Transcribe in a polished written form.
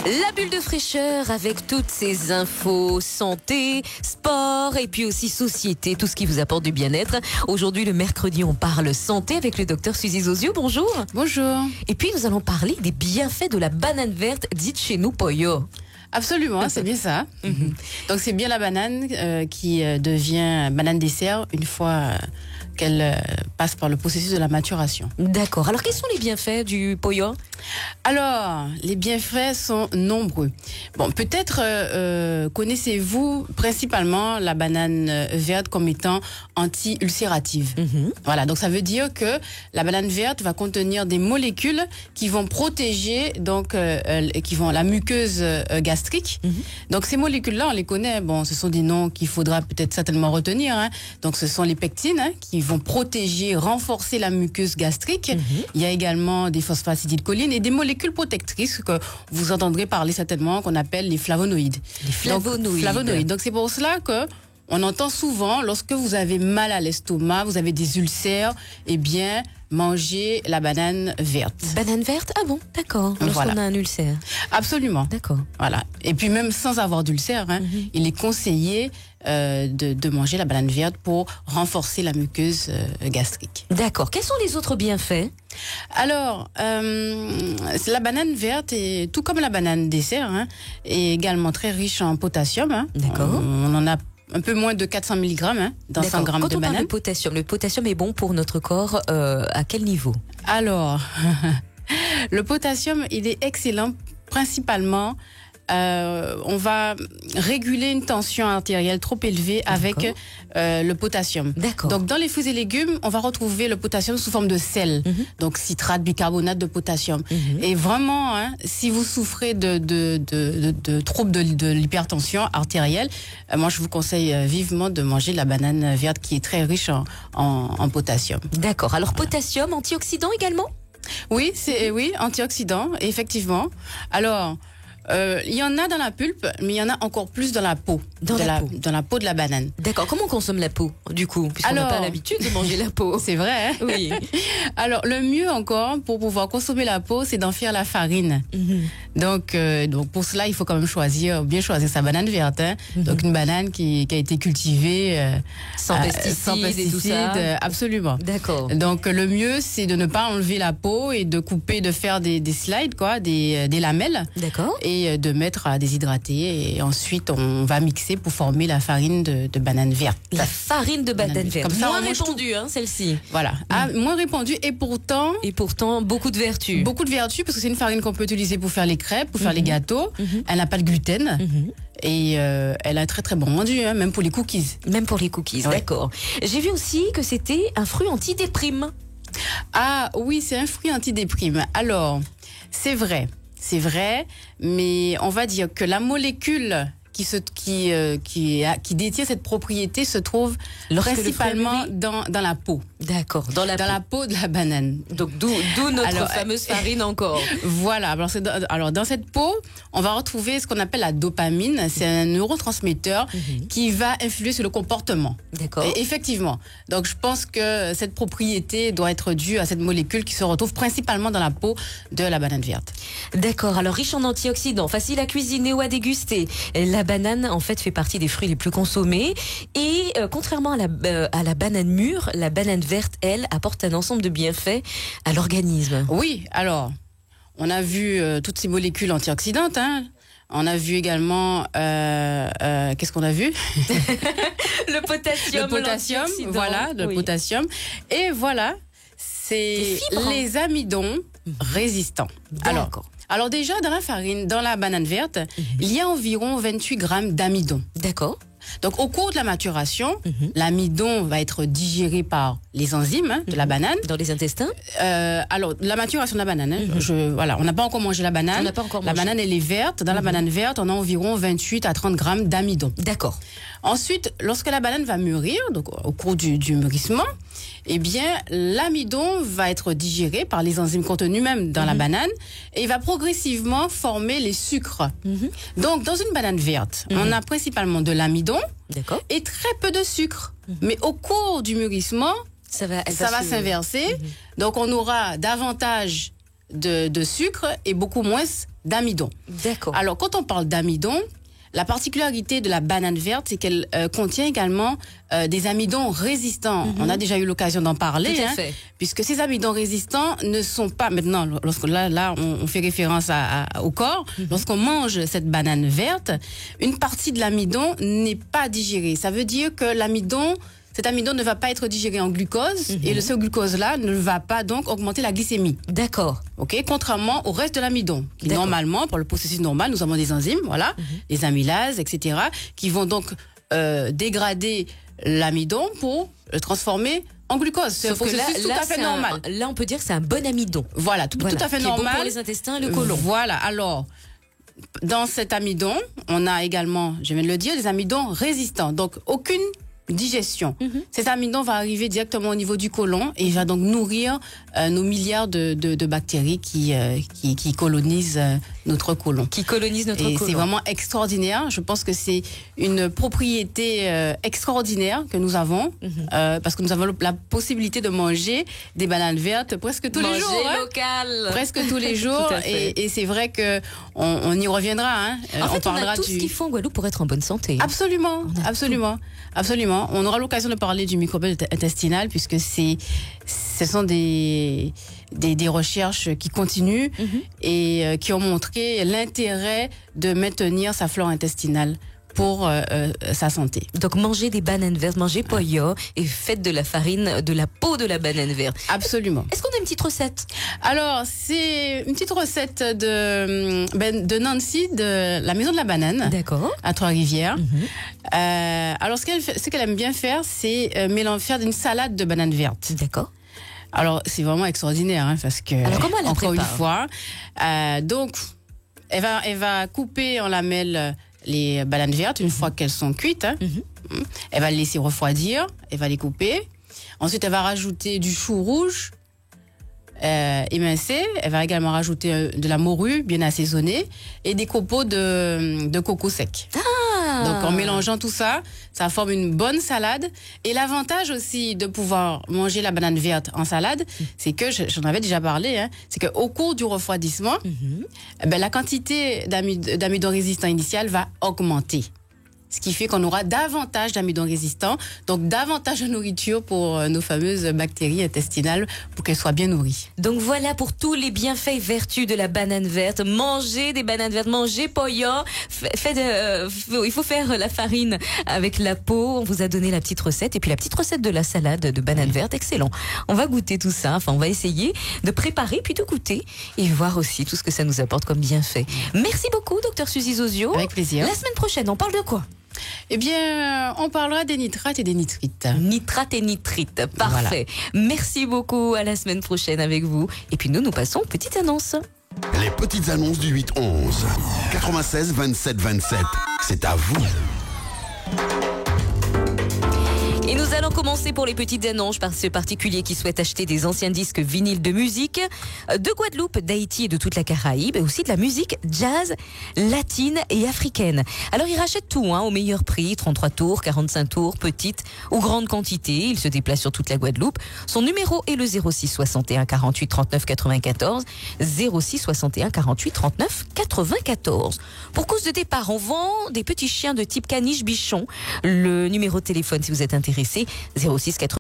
La bulle de fraîcheur avec toutes ces infos santé, sport et puis aussi société, tout ce qui vous apporte du bien-être. Aujourd'hui, le mercredi, on parle santé avec le docteur Suzy Zozio. Bonjour. Bonjour. Et puis, nous allons parler des bienfaits de la banane verte, dite chez nous poyo. Absolument, c'est bien ça. Donc, c'est bien la banane qui devient banane dessert une fois qu'elle passe par le processus de la maturation. D'accord. Alors, quels sont les bienfaits du poyo? Alors, les bienfaits sont nombreux. Bon, peut-être connaissez-vous principalement la banane verte comme étant anti-ulcérative. Voilà, donc ça veut dire que la banane verte va contenir des molécules qui vont protéger donc la muqueuse gastrique. Donc ces molécules-là, on les connaît. Bon, ce sont des noms qu'il faudra peut-être certainement retenir. Hein. Donc ce sont les pectines qui vont protéger, renforcer la muqueuse gastrique. Il y a également des phosphatidylcholine et des molécules protectrices que vous entendrez parler certainement, qu'on appelle les flavonoïdes. Les flavonoïdes. Donc c'est pour cela que on entend souvent, lorsque vous avez mal à l'estomac, vous avez des ulcères, eh bien, mangez la banane verte. Banane verte? Ah bon, d'accord. Lorsqu'on a un ulcère. Absolument. D'accord. Voilà. Et puis même sans avoir d'ulcère, il est conseillé de manger la banane verte pour renforcer la muqueuse gastrique. D'accord. Quels sont les autres bienfaits? Alors, la banane verte, est, tout comme la banane dessert, est également très riche en potassium. D'accord. On en a un peu moins de 400 mg dans 100 g de banane. Quand on parle de le potassium est bon pour notre corps à quel niveau? Alors, le potassium, il est excellent principalement. On va réguler une tension artérielle trop élevée avec le potassium. D'accord. Donc, dans les fruits et légumes, on va retrouver le potassium sous forme de sel. Donc, citrate, bicarbonate de potassium. Et vraiment, si vous souffrez de troubles de l'hypertension artérielle, moi, je vous conseille vivement de manger la banane verte qui est très riche en potassium. D'accord. Alors, potassium, antioxydant également? Oui, antioxydant, effectivement. Alors, il y en a dans la pulpe, mais il y en a encore plus dans la peau. Dans la peau de la banane. D'accord. Comment on consomme la peau, du coup? Puisqu'on n'a pas l'habitude de manger la peau. C'est vrai, hein? Oui. Alors, le mieux encore, pour pouvoir consommer la peau, c'est d'en faire la farine. Donc, pour cela, il faut quand même bien choisir sa banane verte. Donc, une banane qui a été cultivée sans pesticides et tout ça. Absolument. D'accord. Donc, le mieux, c'est de ne pas enlever la peau et de couper, de faire des slides, des lamelles. D'accord. Et de mettre à déshydrater. Et ensuite, on va mixer pour former la farine de banane verte. La farine de banane verte. Comme ça, moins répandue, celle-ci. Voilà. Moins répandue et pourtant... beaucoup de vertus. Beaucoup de vertus, parce que c'est une farine qu'on peut utiliser pour faire les crêpes, pour faire les gâteaux. Elle n'a pas de gluten. Et elle a un très très bon rendu, même pour les cookies. Même pour les cookies, d'accord. J'ai vu aussi que c'était un fruit antidéprime. Ah oui, c'est un fruit antidéprime. Alors, c'est vrai, mais on va dire que la molécule qui détient cette propriété se trouve principalement dans la peau. D'accord, dans la peau de la banane. Donc d'où notre fameuse farine encore. Voilà, alors dans cette peau, on va retrouver ce qu'on appelle la dopamine. C'est un neurotransmetteur qui va influer sur le comportement. D'accord. Et effectivement. Donc je pense que cette propriété doit être due à cette molécule qui se retrouve principalement dans la peau de la banane verte. D'accord, alors riche en antioxydants, facile à cuisiner ou à déguster. La banane, en fait, fait partie des fruits les plus consommés. Et contrairement à la banane mûre, la banane verte, elle, apporte un ensemble de bienfaits à l'organisme. Oui, alors, on a vu toutes ces molécules antioxydantes. On a vu également... qu'est-ce qu'on a vu? Le potassium. Le potassium, voilà, potassium. Et voilà, c'est les amidons résistants. Alors déjà, dans la farine, dans la banane verte, il y a environ 28 grammes d'amidon. D'accord. Donc, au cours de la maturation, l'amidon va être digéré par les enzymes de la banane. Dans les intestins. Alors, la maturation de la banane, on n'a pas encore mangé la banane. La banane, elle est verte. Dans la banane verte, on a environ 28 à 30 grammes d'amidon. D'accord. Ensuite, lorsque la banane va mûrir, donc au cours du mûrissement, eh bien, l'amidon va être digéré par les enzymes contenues même dans la banane et va progressivement former les sucres. Donc, dans une banane verte, on a principalement de l'amidon et très peu de sucre. Mais au cours du mûrissement, ça va s'inverser. Donc, on aura davantage de sucre et beaucoup moins d'amidon. D'accord. Alors, quand on parle d'amidon, la particularité de la banane verte, c'est qu'elle contient également des amidons résistants. On a déjà eu l'occasion d'en parler, Tout à fait. puisque ces amidons résistants ne sont pas maintenant. Lorsque là, on fait référence au corps. Lorsqu'on mange cette banane verte, une partie de l'amidon n'est pas digérée. Ça veut dire que cet amidon ne va pas être digéré en glucose et ce glucose-là ne va pas donc augmenter la glycémie. D'accord. Ok, contrairement au reste de l'amidon, qui normalement, pour le processus normal, nous avons des enzymes, voilà, les amylases, etc., qui vont donc dégrader l'amidon pour le transformer en glucose. C'est un processus tout à fait normal. Là, on peut dire que c'est un bon amidon. Voilà, tout à fait qui normal. Est bon pour les intestins et le côlon. Voilà, alors, dans cet amidon, on a également, je viens de le dire, des amidons résistants. Donc, aucune digestion. Cet amidon va arriver directement au niveau du côlon et il va donc nourrir nos milliards de bactéries qui colonisent notre côlon. Qui colonisent notre côlon. C'est vraiment extraordinaire. Je pense que c'est une propriété extraordinaire que nous avons parce que nous avons la possibilité de manger des bananes vertes presque tous les jours. Manger local. Presque tous les jours. Et c'est vrai que on y reviendra. En fait, on a tout ce qu'il faut en Guadeloupe pour être en bonne santé. Absolument, absolument. On aura l'occasion de parler du microbiote intestinal puisque ce sont des recherches qui continuent et qui ont montré l'intérêt de maintenir sa flore intestinale pour sa santé. Donc mangez des bananes vertes, mangez poyo et faites de la farine de la peau de la banane verte. Absolument. Est-ce qu'on a une petite recette? Alors, c'est une petite recette de Nancy, de la Maison de la Banane. D'accord. À Trois-Rivières. Alors, ce qu'elle aime bien faire, c'est faire une salade de bananes vertes. D'accord. Alors, c'est vraiment extraordinaire, parce que... Alors, comment elle la encore prépare? Une fois, donc, elle va couper en lamelles les bananes vertes une fois qu'elles sont cuites. Elle va les laisser refroidir, elle va les couper. Ensuite, elle va rajouter du chou rouge émincé. Elle va également rajouter de la morue bien assaisonnée et des copeaux de coco sec. Donc en mélangeant tout ça, ça forme une bonne salade. Et l'avantage aussi de pouvoir manger la banane verte en salade, c'est que, j'en avais déjà parlé, c'est qu'au cours du refroidissement, la quantité d'amidon résistant initial va augmenter. Ce qui fait qu'on aura davantage d'amidon résistants, donc davantage de nourriture pour nos fameuses bactéries intestinales pour qu'elles soient bien nourries. Donc voilà pour tous les bienfaits et vertus de la banane verte. Mangez des bananes vertes, mangez poyo. Il faut faire la farine avec la peau. On vous a donné la petite recette et puis la petite recette de la salade de banane verte. Excellent. On va goûter tout ça. Enfin, on va essayer de préparer puis de goûter et voir aussi tout ce que ça nous apporte comme bienfait. Merci beaucoup, Dr Suzy Zozio. Avec plaisir. La semaine prochaine, on parle de quoi? Eh bien, on parlera des nitrates et des nitrites. Nitrates et nitrites, parfait. Voilà. Merci beaucoup, à la semaine prochaine avec vous. Et puis nous passons aux petites annonces. Les petites annonces du 8-11. 96 27 27. C'est à vous. Et nous allons commencer pour les petites annonces par ce particulier qui souhaite acheter des anciens disques vinyles de musique de Guadeloupe, d'Haïti et de toute la Caraïbe, et aussi de la musique jazz, latine et africaine. Alors il rachète tout au meilleur prix, 33 tours, 45 tours, petite ou grande quantité. Il se déplace sur toute la Guadeloupe. Son numéro est le 06 61 48 39 94, 06 61 48 39 94. Pour cause de départ, on vend des petits chiens de type caniche bichon. Le numéro de téléphone si vous êtes intéressé, 06 80